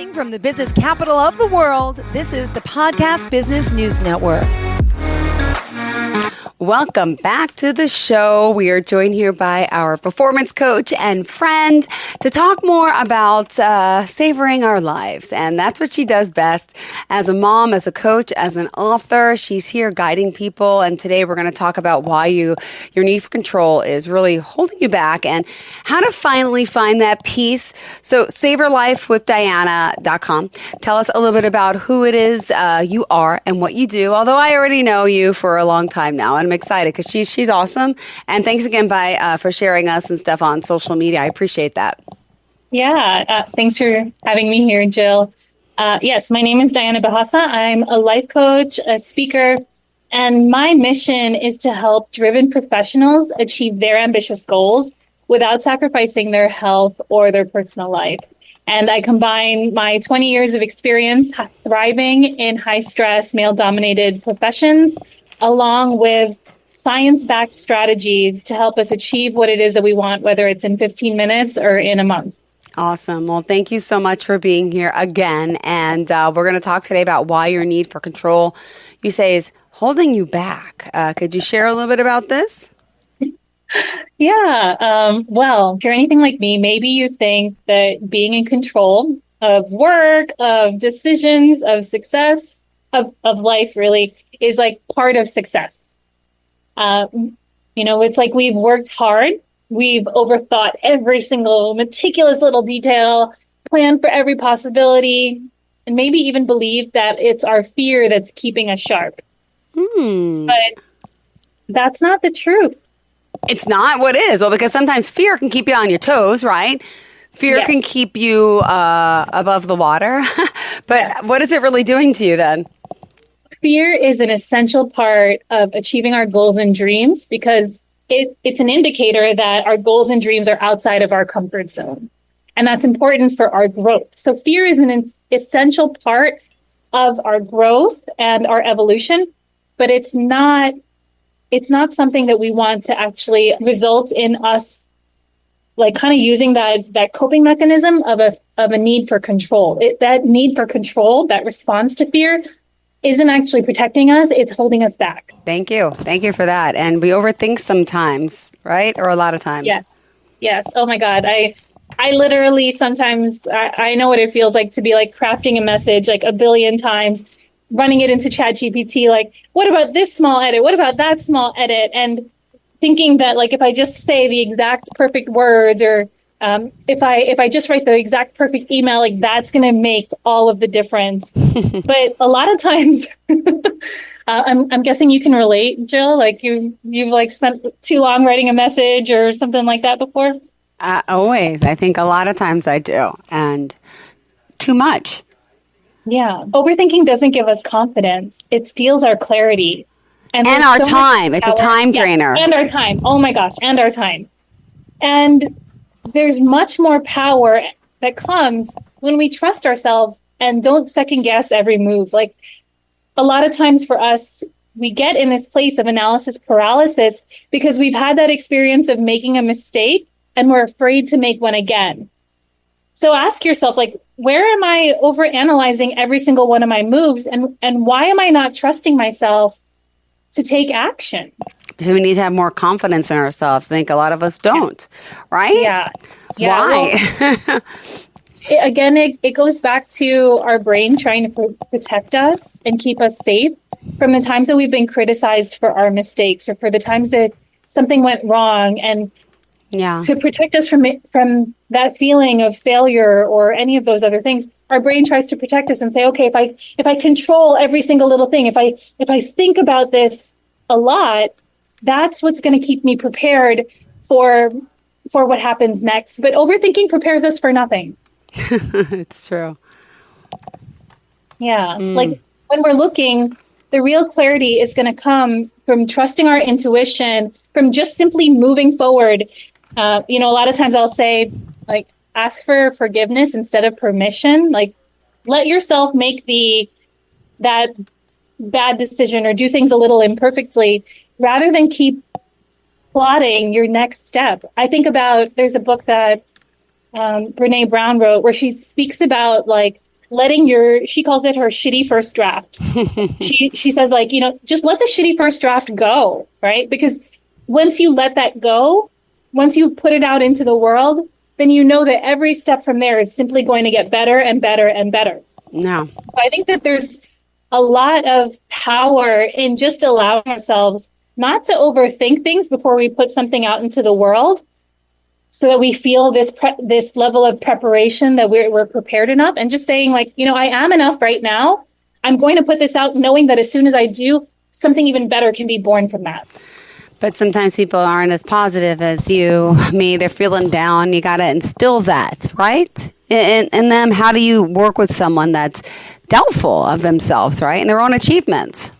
Broadcasting from the business capital of the world, this is the Podcast Business News Network. Welcome back to the show. We are joined here by our performance coach and friend to talk more about savoring our lives. And that's what she does best. As a mom, as a coach, as an author, she's here guiding people. And today we're going to talk about why your need for control is really holding you back and how to finally find that peace. So savorlifewithdiana.com. Tell us a little bit about who it is you are and what you do. Although I already know you for a long time now. I'm excited because she's awesome. And thanks again for sharing us and stuff on social media. I appreciate that. Yeah. Thanks for having me here, Jill. Yes, my name is Diana Bejasa. I'm a life coach, a speaker, and my mission is to help driven professionals achieve their ambitious goals without sacrificing their health or their personal life. And I combine my 20 years of experience thriving in high-stress, male-dominated professions, along with science-backed strategies to help us achieve what it is that we want, whether it's in 15 minutes or in a month. Awesome. Well, thank you so much for being here again. And we're going to talk today about why your need for control, you say, is holding you back. Could you share a little bit about this? Yeah. Well, if you're anything like me, maybe you think that being in control of work, of decisions, of success, of life really is like part of success. It's like we've worked hard. We've overthought every single meticulous little detail, planned for every possibility, and maybe even believe that it's our fear that's keeping us sharp. But that's not the truth. It's not what is. Well, because sometimes fear can keep you on your toes, right? Fear can keep you above the water. But what is it really doing to you then? Fear is an essential part of achieving our goals and dreams because it's an indicator that our goals and dreams are outside of our comfort zone. And that's important for our growth. So fear is an essential part of our growth and our evolution, but it's not something that we want to actually result in us like kind of using that coping mechanism of a need for control. That need for control, that response to fear, isn't actually protecting us, it's holding us back. Thank you. Thank you for that. And we overthink sometimes, right? Or a lot of times. Yes. Oh my God. I literally sometimes, I know what it feels like to be like crafting a message like a billion times, running it into ChatGPT, like, what about this small edit? What about that small edit? And thinking that like, if I just say the exact perfect words or if I just write the exact perfect email, like that's going to make all of the difference. But a lot of times, I'm guessing you can relate, Jill. Like you've like spent too long writing a message or something like that before. Always, I think a lot of times I do, and too much. Yeah, overthinking doesn't give us confidence; it steals our clarity and our time. It's a time drainer. And our time. Oh my gosh, and our time. And there's much more power that comes when we trust ourselves and don't second guess every move. Like a lot of times for us, we get in this place of analysis paralysis because we've had that experience of making a mistake and we're afraid to make one again. So ask yourself, like, where am I overanalyzing every single one of my moves? And why am I not trusting myself to take action? We need to have more confidence in ourselves. I think a lot of us don't, right? Yeah. Why? Well, it goes back to our brain trying to protect us and keep us safe from the times that we've been criticized for our mistakes or for the times that something went wrong. And to protect us from that feeling of failure or any of those other things, our brain tries to protect us and say, okay, if I control every single little thing, if I think about this a lot, that's what's going to keep me prepared for what happens next. But overthinking prepares us for nothing. It's true. Yeah. Like when we're looking, the real clarity is going to come from trusting our intuition, from just simply moving forward. A lot of times I'll say, like, ask for forgiveness instead of permission. Like, let yourself make that bad decision or do things a little imperfectly rather than keep plotting your next step. I think about, there's a book that Brene Brown wrote where she speaks about like letting she calls it her shitty first draft. She says, like, just let the shitty first draft go, right? Because once you let that go, once you put it out into the world, then you know that every step from there is simply going to get better and better and better. No. I think that there's a lot of power in just allowing ourselves not to overthink things before we put something out into the world, so that we feel this level of preparation that we're prepared enough, and just saying, like, I am enough right now. I'm going to put this out knowing that as soon as I do, something even better can be born from that. But sometimes people aren't as positive as me. They're feeling down. You got to instill that, right? In them. How do you work with someone that's doubtful of themselves, right? And their own achievements?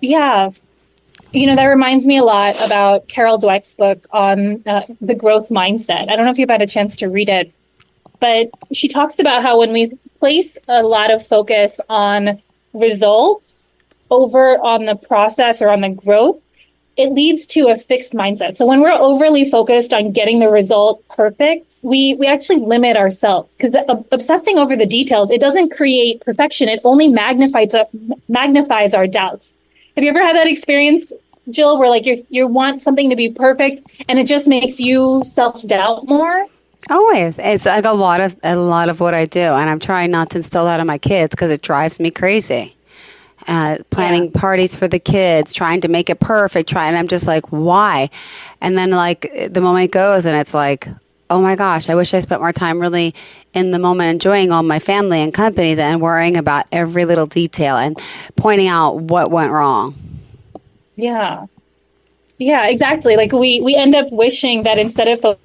Yeah. That reminds me a lot about Carol Dweck's book on the growth mindset. I don't know if you've had a chance to read it, but she talks about how when we place a lot of focus on results over on the process or on the growth, it leads to a fixed mindset. So when we're overly focused on getting the result perfect, we actually limit ourselves, because obsessing over the details, it doesn't create perfection. It only magnifies our doubts. Have you ever had that experience, Jill, where like you want something to be perfect and it just makes you self-doubt more? Always. It's like a lot of what I do, and I'm trying not to instill that on my kids because it drives me crazy. Planning parties for the kids, trying to make it perfect, and I'm just like, why? And then like the moment goes and it's like, oh my gosh, I wish I spent more time really in the moment, enjoying all my family and company than worrying about every little detail and pointing out what went wrong. Yeah, exactly. Like we end up wishing that instead of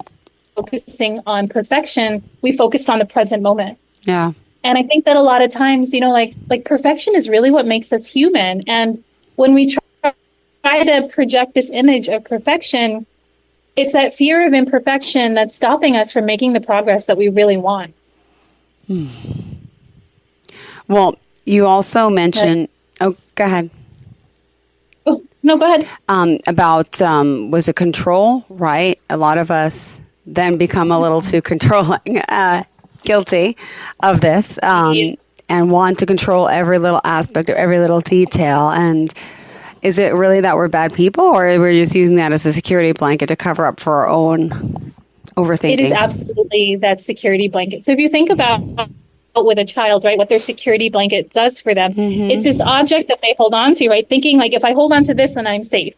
focusing on perfection, we focused on the present moment. Yeah. And I think that a lot of times, like perfection is really what makes us human. And when we try to project this image of perfection, it's that fear of imperfection that's stopping us from making the progress that we really want. Well, you also mentioned, go ahead. Oh, no, go ahead. About, was it control, right? A lot of us then become a little too controlling, guilty of this, and want to control every little aspect of every little detail. And is it really that we're bad people, or we're just using that as a security blanket to cover up for our own overthinking? It is absolutely that security blanket. So if you think about with a child, right, what their security blanket does for them, it's this object that they hold on to, right? Thinking like, if I hold on to this, then I'm safe.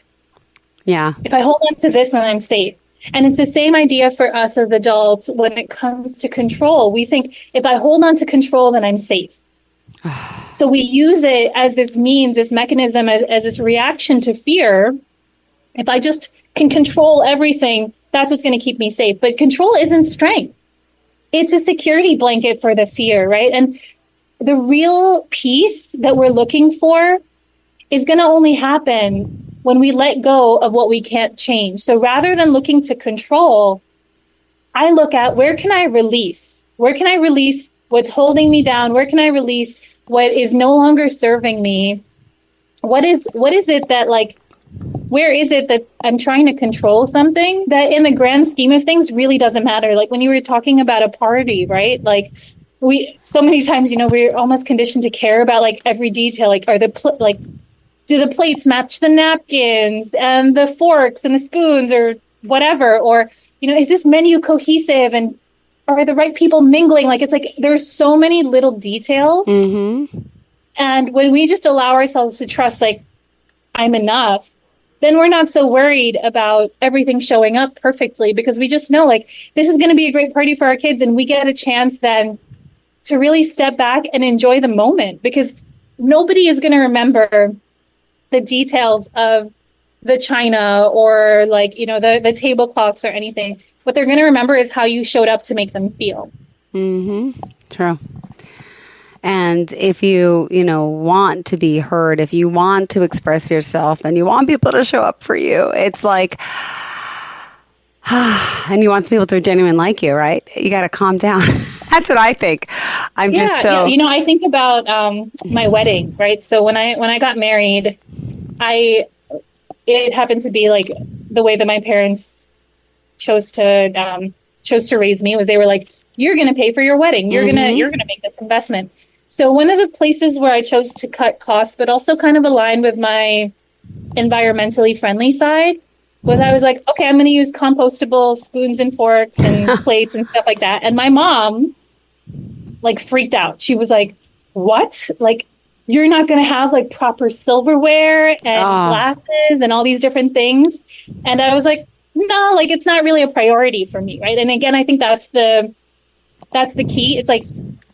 Yeah. If I hold on to this, then I'm safe. And it's the same idea for us as adults when it comes to control. We think, if I hold on to control, then I'm safe. So we use it as this means, this mechanism, as this reaction to fear. If I just can control everything, that's what's going to keep me safe. But control isn't strength. It's a security blanket for the fear, right? And the real peace that we're looking for is going to only happen when we let go of what we can't change. So rather than looking to control, I look at, where can I release? Where can I release what's holding me down? Where can I release what is no longer serving me? What is it that, like, where is it that I'm trying to control something that in the grand scheme of things really doesn't matter? Like when you were talking about a party, right? Like so many times, we're almost conditioned to care about like every detail. Like, do the plates match the napkins and the forks and the spoons or whatever? Or, is this menu cohesive and are the right people mingling? Like, it's like, there's so many little details. Mm-hmm. And when we just allow ourselves to trust, like, I'm enough, then we're not so worried about everything showing up perfectly, because we just know, like, this is going to be a great party for our kids. And we get a chance then to really step back and enjoy the moment, because nobody is going to remember the details of the china or like, the tablecloths or anything. What they're going to remember is how you showed up to make them feel. Mm-hmm. True. And if you, want to be heard, if you want to express yourself and you want people to show up for you, it's like, and you want people to genuinely like you, right? You got to calm down. That's what I think. Yeah. I think about my wedding, right? So when I got married, it happened to be like the way that my parents chose to raise me was they were like, you're going to pay for your wedding. You're going to make this investment. So one of the places where I chose to cut costs, but also kind of align with my environmentally friendly side, was I was like, okay, I'm going to use compostable spoons and forks and plates and stuff like that. And my mom like freaked out. She was like, what? Like, you're not going to have like proper silverware and glasses and all these different things. And I was like, no, like it's not really a priority for me. Right. And again, I think that's the key. It's like,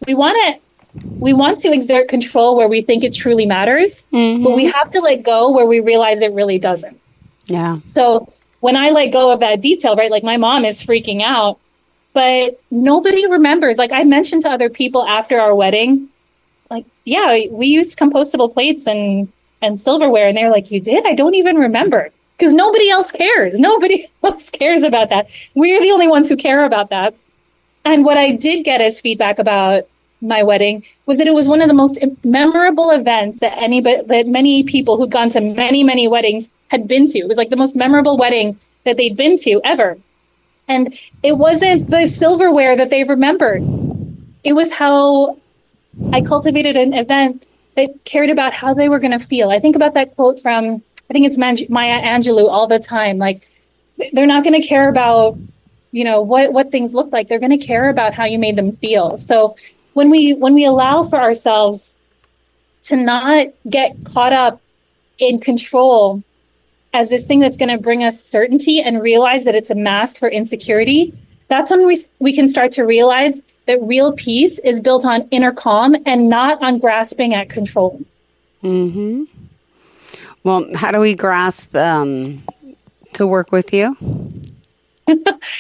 we want to exert control where we think it truly matters, but we have to let go where we realize it really doesn't. Yeah. So when I let go of that detail, right, like my mom is freaking out, but nobody remembers. Like I mentioned to other people after our wedding, like, yeah, we used compostable plates and silverware. And they were like, you did? I don't even remember. Because nobody else cares. Nobody else cares about that. We're the only ones who care about that. And what I did get as feedback about my wedding was that it was one of the most memorable events that many people who'd gone to many, many weddings had been to. It was like the most memorable wedding that they'd been to ever. And it wasn't the silverware that they remembered. It was how I cultivated an event that cared about how they were going to feel. I think about that quote from, I think it's Maya Angelou all the time. Like, they're not going to care about, what things look like. They're going to care about how you made them feel. So when we allow for ourselves to not get caught up in control as this thing that's going to bring us certainty and realize that it's a mask for insecurity, that's when we can start to realize that real peace is built on inner calm and not on grasping at control. Mm-hmm. Well, how do we grasp to work with you?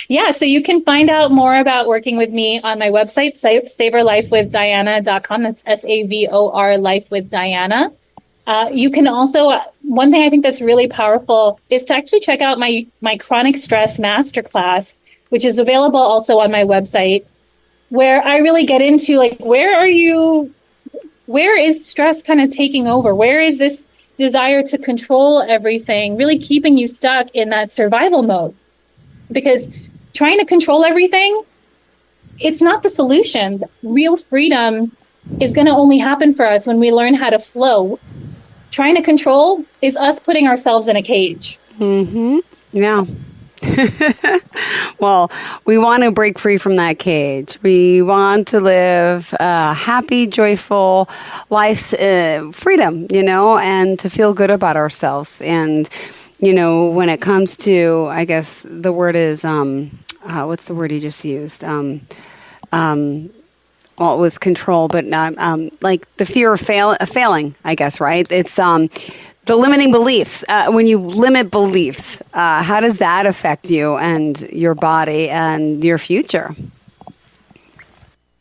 Yeah, so you can find out more about working with me on my website, savorlifewithdiana.com. That's SAVOR Life with Diana. You can also, one thing I think that's really powerful is to actually check out my chronic stress masterclass, which is available also on my website, where I really get into like, where is stress kind of taking over? Where is this desire to control everything really keeping you stuck in that survival mode? Because trying to control everything, it's not the solution. Real freedom is going to only happen for us when we learn how to flow. Trying to control is us putting ourselves in a cage. Mm-hmm. Yeah. Well, we want to break free from that cage. We want to live a happy, joyful life's freedom, and to feel good about ourselves. And, when it comes to, I guess the word is, what's the word you just used? Well, it was control, but not like the fear of failing, I guess, right? It's the limiting beliefs. When you limit beliefs, how does that affect you and your body and your future?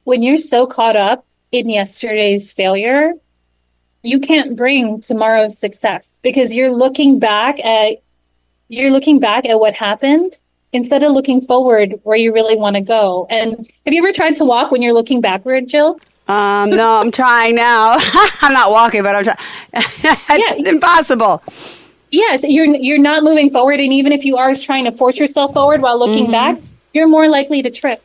When you're so caught up in yesterday's failure, you can't bring tomorrow's success because you're looking back at what happened instead of looking forward where you really want to go. And have you ever tried to walk when you're looking backward, Jill? No, I'm trying now. I'm not walking, but I'm trying. It's impossible. Yes, you're not moving forward. And even if you are trying to force yourself forward while looking back, you're more likely to trip.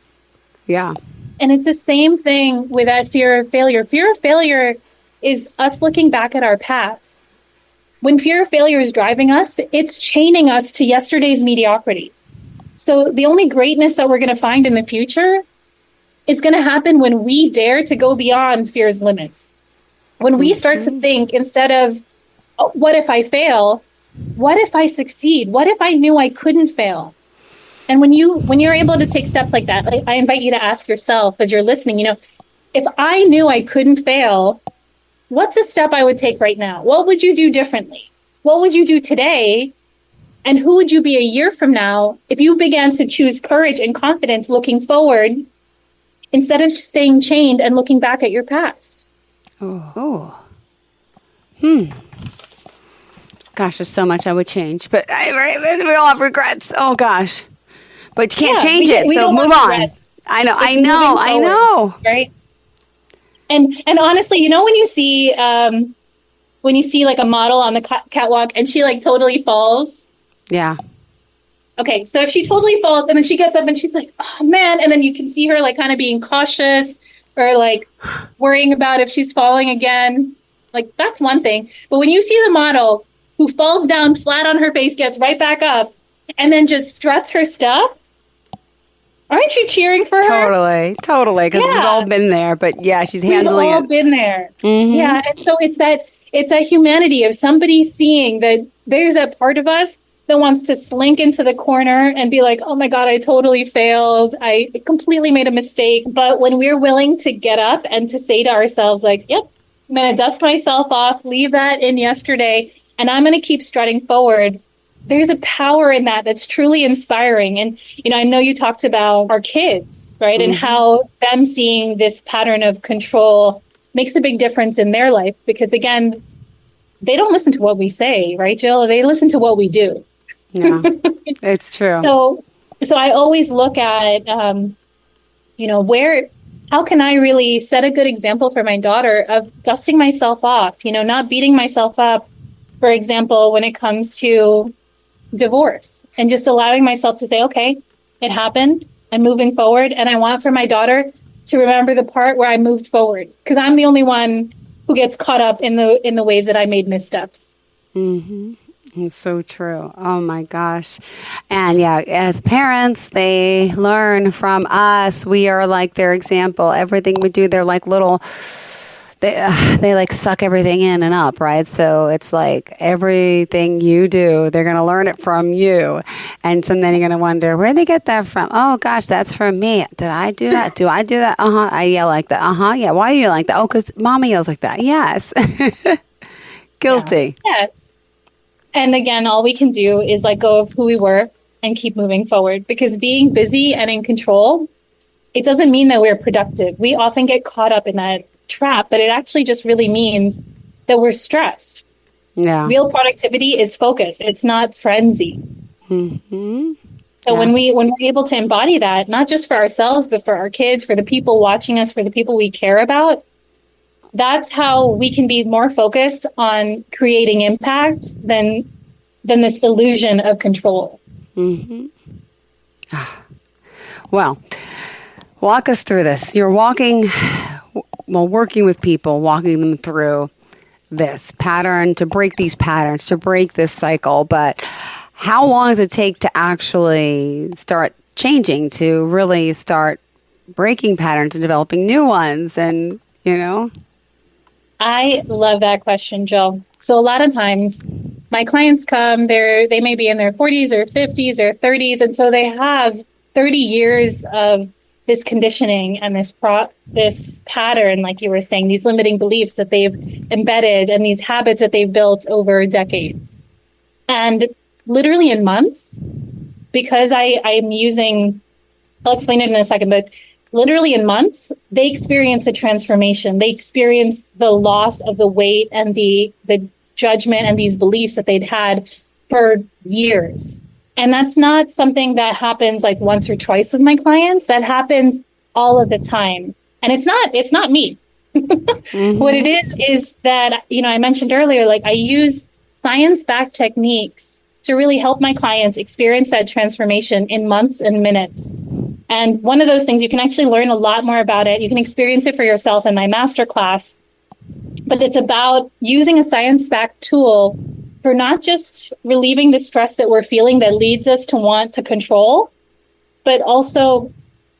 Yeah. And it's the same thing with that fear of failure. Fear of failure is us looking back at our past. When fear of failure is driving us, it's chaining us to yesterday's mediocrity. So the only greatness that we're going to find in the future is going to happen when we dare to go beyond fear's limits. When we start to think, instead of, oh, what if I fail? What if I succeed? What if I knew I couldn't fail? And when you're able to take steps like that, I invite you to ask yourself as you're listening, if I knew I couldn't fail, what's a step I would take right now? What would you do differently? What would you do today? And who would you be a year from now if you began to choose courage and confidence looking forward instead of staying chained and looking back at your past? Gosh, there's so much I would change, but we all have regrets. Oh gosh, but you can't change it. So move on. Regret. I know. Right. And honestly, when you see like a model on the catwalk and she like totally falls. Yeah. Okay. So if she totally falls and then she gets up and she's like, oh man. And then you can see her like kind of being cautious, or like worrying about if she's falling again. Like that's one thing. But when you see the model who falls down flat on her face, gets right back up, and then just struts her stuff, aren't you cheering for her? Totally. Because we've all been there. But yeah, she's handling it. We've all been there. Mm-hmm. Yeah. And so it's that humanity of somebody seeing that there's a part of us that wants to slink into the corner and be like, oh my God, I totally failed. I completely made a mistake. But when we're willing to get up and to say to ourselves, like, yep, I'm going to dust myself off, leave that in yesterday, and I'm going to keep strutting forward. There's a power in that that's truly inspiring. And, I know you talked about our kids, right? Mm-hmm. And how them seeing this pattern of control makes a big difference in their life. Because again, they don't listen to what we say, right, Jill? They listen to what we do. Yeah, it's true. So I always look at, how can I really set a good example for my daughter of dusting myself off, not beating myself up, for example, when it comes to divorce, and just allowing myself to say, okay, it happened. I'm moving forward. And I want for my daughter to remember the part where I moved forward, because I'm the only one who gets caught up in the ways that I made missteps. Mm-hmm. It's so true. Oh my gosh. And yeah, as parents, they learn from us. We are like their example. Everything we do, they're like little, they like suck everything in and up, right? So it's like everything you do, they're going to learn it from you. And so then you're going to wonder, where'd they get that from? Oh gosh, that's from me. Did I do that? Do I do that? Uh-huh. I yell like that. Uh-huh. Yeah. Why do you like that? Oh, because Mama yells like that. Yes. Guilty. Yeah. And again, all we can do is let go of who we were and keep moving forward, because being busy and in control, it doesn't mean that we're productive. We often get caught up in that trap, but it actually just really means that we're stressed. Yeah. Real productivity is focus. It's not frenzy. Mm-hmm. So when we're able to embody that, not just for ourselves, but for our kids, for the people watching us, for the people we care about, that's how we can be more focused on creating impact than this illusion of control. Mm-hmm. Well, walk us through this. You're working with people, walking them through this pattern, to break these patterns, to break this cycle. But how long does it take to actually start changing, to really start breaking patterns and developing new ones? And, I love that question, Jill. So a lot of times my clients come, they may be in their 40s or 50s or 30s. And so they have 30 years of this conditioning and this pattern, like you were saying, these limiting beliefs that they've embedded and these habits that they've built over decades. And literally in months, because I'm using, I'll explain it in a second, but literally in months, they experience a transformation. They experience the loss of the weight and the judgment and these beliefs that they'd had for years. And that's not something that happens like once or twice with my clients. That happens all of the time. And it's not me. Mm-hmm. What it is that, I mentioned earlier, like I use science-backed techniques to really help my clients experience that transformation in months and minutes. And one of those things, you can actually learn a lot more about it. You can experience it for yourself in my masterclass. But it's about using a science-backed tool for not just relieving the stress that we're feeling that leads us to want to control, but also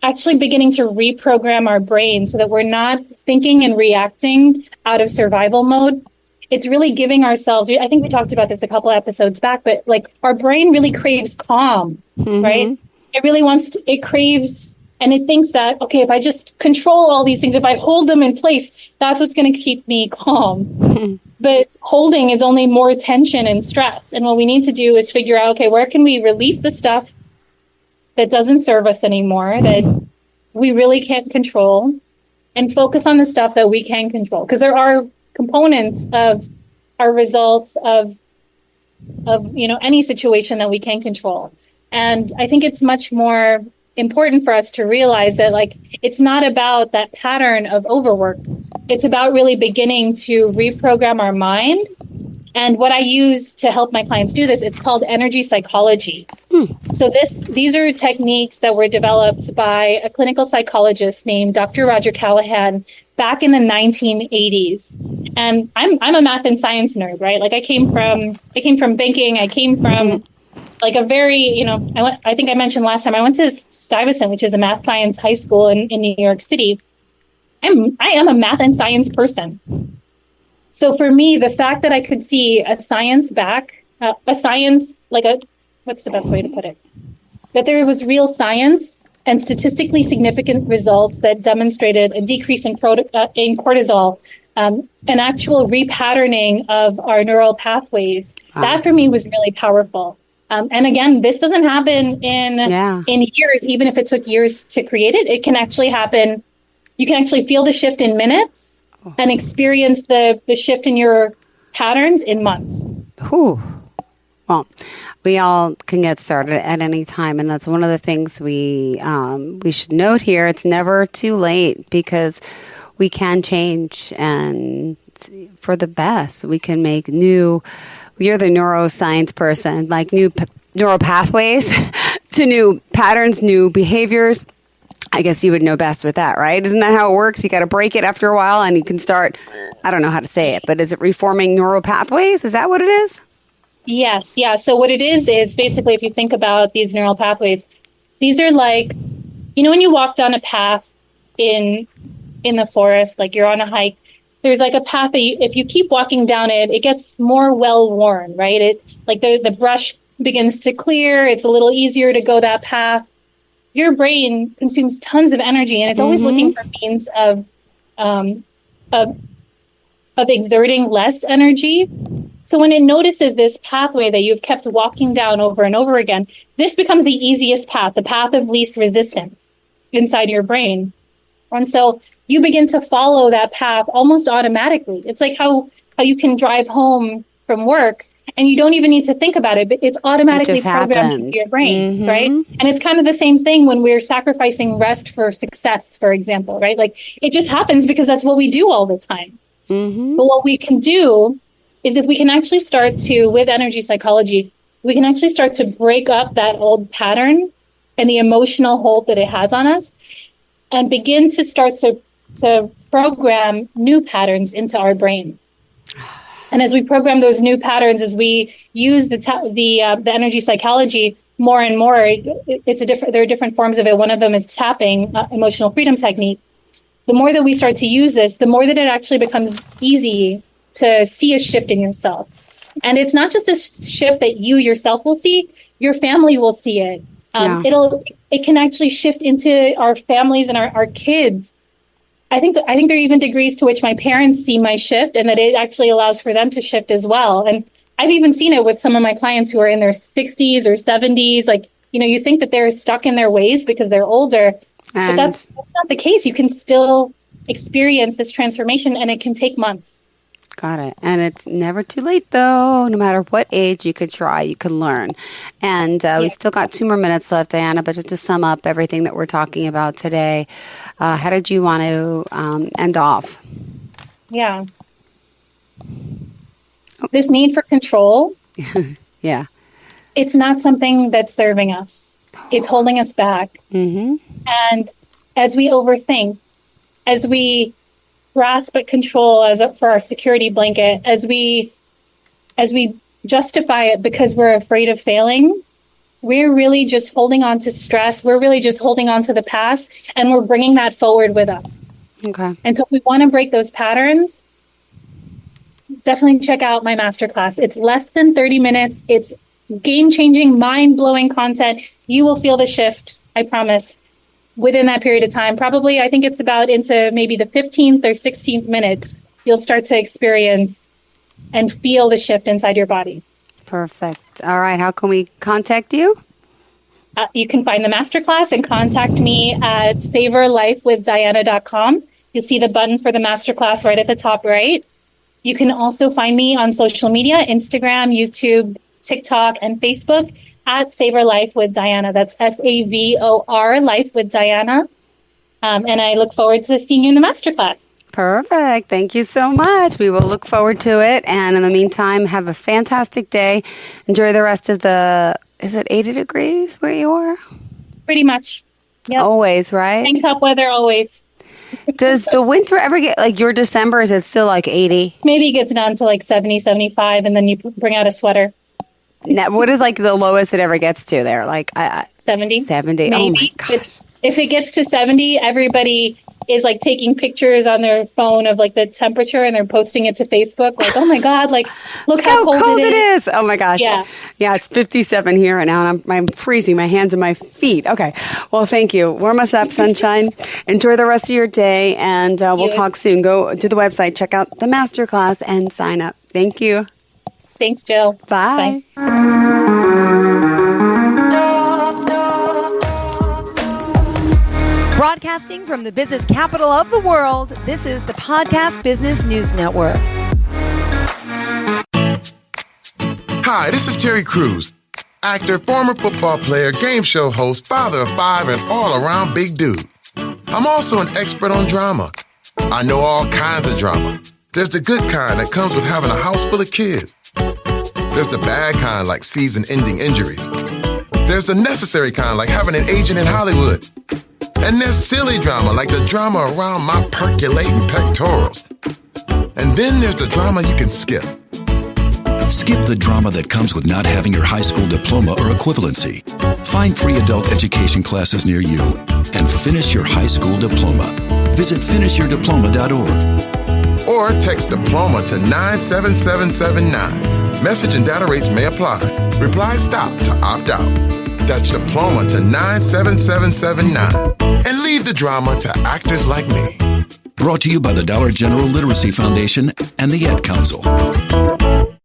actually beginning to reprogram our brain so that we're not thinking and reacting out of survival mode. It's really giving ourselves, I think we talked about this a couple episodes back, but like our brain really craves calm, mm-hmm. right? It really it craves, and it thinks that, okay, if I just control all these things, if I hold them in place, that's what's going to keep me calm. Mm-hmm. But holding is only more tension and stress. And what we need to do is figure out, okay, where can we release the stuff that doesn't serve us anymore, that we really can't control, and focus on the stuff that we can control. Because there are components of our results of any situation that we can control. And I think it's much more important for us to realize that, like, it's not about that pattern of overwork. It's about really beginning to reprogram our mind. And what I use to help my clients do this, it's called energy psychology. So these are techniques that were developed by a clinical psychologist named Dr. Roger Callahan back in the 1980s. And I'm a math and science nerd, right? Like I came from banking. I came from like a very, I think I mentioned last time I went to Stuyvesant, which is a math science high school in New York City. I am a math and science person. So for me, the fact that I could see a science, what's the best way to put it? That there was real science and statistically significant results that demonstrated a decrease in cortisol, an actual repatterning of our neural pathways. Wow. That for me was really powerful. And again, this doesn't happen in years, even if it took years to create it. It can actually happen. You can actually feel the shift in minutes and experience the shift in your patterns in months. Ooh. Well, we all can get started at any time, and that's one of the things we should note here. It's never too late because we can change, and for the best, we can make new. You're the neuroscience person, like new neural pathways to new patterns, new behaviors. I guess you would know best with that, right? Isn't that how it works? You got to break it after a while, and you can start. I don't know how to say it, but is it reforming neural pathways? Is that what it is? Yes. Yeah. So what it is basically, if you think about these neural pathways, these are like, when you walk down a path in the forest, like you're on a hike, there's like a path that if you keep walking down it, it gets more well-worn, right? It like the brush begins to clear. It's a little easier to go that path. Your brain consumes tons of energy, and it's always looking for means of exerting less energy. So when it notices this pathway that you've kept walking down over and over again, this becomes the easiest path, the path of least resistance inside your brain. And so you begin to follow that path almost automatically. It's like how you can drive home from work and you don't even need to think about it, but it's automatically programmed into your brain, right? And it's kind of the same thing when we're sacrificing rest for success, for example, right? Like it just happens because that's what we do all the time. But what we can do is if we can actually start to, with energy psychology, we can actually start to break up that old pattern and the emotional hold that it has on us and begin to start to program new patterns into our brain. And as we program those new patterns, as we use the energy psychology more and more, there are different forms of it. One of them is tapping, emotional freedom technique. The more that we start to use this, the more that it actually becomes easy to see a shift in yourself. And it's not just a shift that you yourself will see, your family will see it. It can actually shift into our families and our kids. I think there are even degrees to which my parents see my shift and that it actually allows for them to shift as well. And I've even seen it with some of my clients who are in their 60s or 70s. Like, you think that they're stuck in their ways because they're older, but that's not the case. You can still experience this transformation and it can take months. Got it. And it's never too late, though. No matter what age you could try, you can learn. And we still got 2 more minutes left, Diana, but just to sum up everything that we're talking about today, how did you want to end off? Yeah. This need for control. Yeah. It's not something that's serving us. It's holding us back. And as we overthink, as we grasp at control for our security blanket, as we justify it because we're afraid of failing, we're really just holding on to stress. We're really just holding on to the past, and we're bringing that forward with us. Okay. And so if we want to break those patterns, definitely check out my masterclass. It's less than 30 minutes. It's game-changing, mind-blowing content. You will feel the shift, I promise, within that period of time. Probably, I think it's about into maybe the 15th or 16th minute, you'll start to experience and feel the shift inside your body. Perfect. All right. How can we contact you? You can find the masterclass and contact me at savorlifewithdiana.com. You'll see the button for the masterclass right at the top right. You can also find me on social media, Instagram, YouTube, TikTok, and Facebook at Savor Life with Diana. That's SAVOR, Life with Diana. And I look forward to seeing you in the masterclass. Perfect. Thank you so much. We will look forward to it. And in the meantime, have a fantastic day. Enjoy the rest of the is it 80 degrees where you are? Pretty much. Yep. Always, right? Tank top weather always. Does the winter ever get, like your December, is it still like 80? Maybe it gets down to like 70, 75, and then you bring out a sweater. Now, what is like the lowest it ever gets to there? Like 70. 70. Maybe. Oh my gosh. If it gets to 70, everybody is like taking pictures on their phone of like the temperature and they're posting it to Facebook. Like, oh my God, like look how cold it is. Oh my gosh. Yeah. Yeah, it's 57 here right now and I'm freezing my hands and my feet. Okay. Well, thank you. Warm us up, sunshine. Enjoy the rest of your day and we'll talk soon. Go to the website, check out the masterclass and sign up. Thank you. Thanks, Jill. Bye. Broadcasting from the business capital of the world, this is the Podcast Business News Network. Hi, this is Terry Crews, actor, former football player, game show host, father of 5, and all-around big dude. I'm also an expert on drama. I know all kinds of drama. There's the good kind that comes with having a house full of kids. There's the bad kind like season-ending injuries. There's the necessary kind like having an agent in Hollywood. And there's silly drama like the drama around my percolating pectorals. And then there's the drama you can skip. Skip the drama that comes with not having your high school diploma or equivalency. Find free adult education classes near you and finish your high school diploma. Visit finishyourdiploma.org. Or text diploma to 97779. Message and data rates may apply. Reply stop to opt out. That's diploma to 97779. And leave the drama to actors like me. Brought to you by the Dollar General Literacy Foundation and the Ad Council.